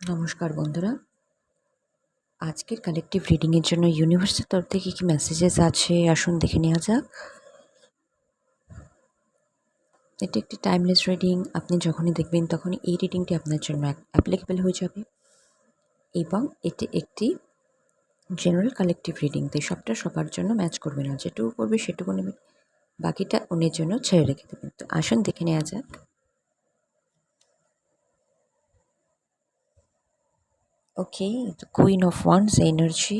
নমস্কার বন্ধুরা, আজকের কালেকটিভ রিডিংয়ের জন্য ইউনিভার্সের তরফ থেকে কি মেসেজেস আছে আসুন দেখে নেওয়া যাক। এটি একটি টাইমলেস রিডিং। আপনি যখনই দেখবেন তখনই এই রিডিংটি আপনার জন্য অ্যাপ্লিকেবল হয়ে যাবে এবং এটি একটি জেনারেল কালেকটিভ রিডিং, তাই সবটা সবার জন্য ম্যাচ করবে না। যেটুকু করবে সেটুকু নেবেন, বাকিটা অন্যের জন্য ছেড়ে রেখে দেবেন। তো আসুন দেখে নেওয়া যাক। Okay, the queen of once energy.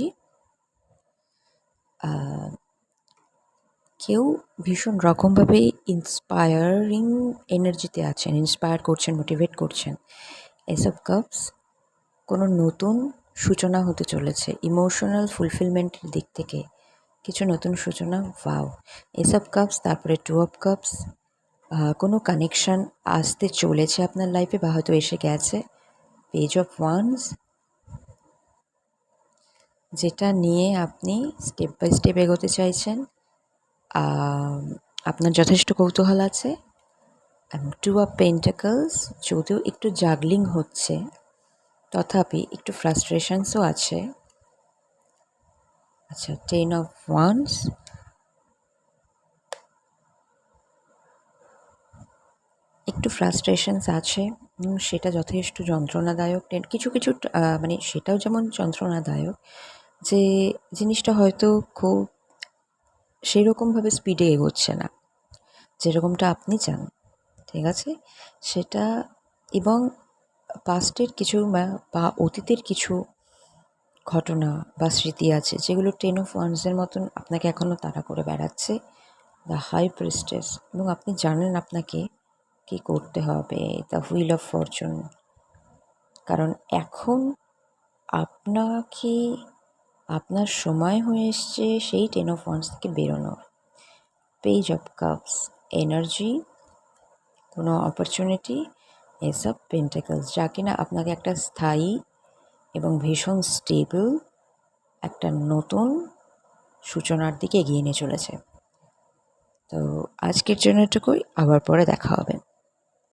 কেউ ভীষণ রকমভাবে ইন্সপায়ারিং এনার্জিতে আছেন, ইন্সপায়ার করছেন, মোটিভেট করছেন। এস অফ কাপস, কোনো নতুন সূচনা হতে চলেছে ইমোশনাল ফুলফিলমেন্টের দিক থেকে, কিছু নতুন সূচনা। ওয়াও! এস অফ কাপস, তারপরে টু অফ কাপস, কোনো কানেকশান আসতে চলেছে আপনার লাইফে বা হয়তো এসে গেছে। পেজ অফ ওয়ান্স, যেটা নিয়ে আপনি স্টেপ বাই স্টেপ এগোতে চাইছেন, আপনার যথেষ্ট কৌতূহল আছে। টু অফ পেন্টাকলস, যদিও একটু জাগলিং হচ্ছে তথাপি একটু ফ্রাস্ট্রেশনসও আছে। আচ্ছা, টেন অফ ওয়ান্স, একটু ফ্রাস্ট্রেশনস আছে, সেটা যথেষ্ট যন্ত্রণাদায়ক। কিছু কিছু মানে সেটাও যেমন যন্ত্রণাদায়ক যে জিনিসটা হয়তো খুব সেই রকমভাবে স্পিডে এগোচ্ছে না যেরকমটা আপনি চান, ঠিক আছে সেটা। এবং পাস্টের কিছু বা অতীতের কিছু ঘটনা বা স্মৃতি আছে যেগুলো টেন অফ ওয়ান্সের মতন আপনাকে এখনও তাড়া করে বেড়াচ্ছে, দ্য হাই প্রিস্টেস। এবং আপনি জানেন আপনাকে কী করতে হবে, দ্য হুইল অফ ফরচুন। কারণ এখন আপনাকে আপনার সময় হয়ে এসছে সেই টেন অফ ওয়ান্স থেকে বেরোনোর। পেজ অফ কাপস, এনার্জি, কোনো অপরচুনিটি। এস অফ পেন্টাকলস, যা কিনা আপনাকে একটা স্থায়ী এবং ভীষণ স্টেবল একটা নতুন সূচনার দিকে এগিয়ে নিয়ে চলেছে। তো আজকের জন্য এটুকুই, আবার পরে দেখা হবে।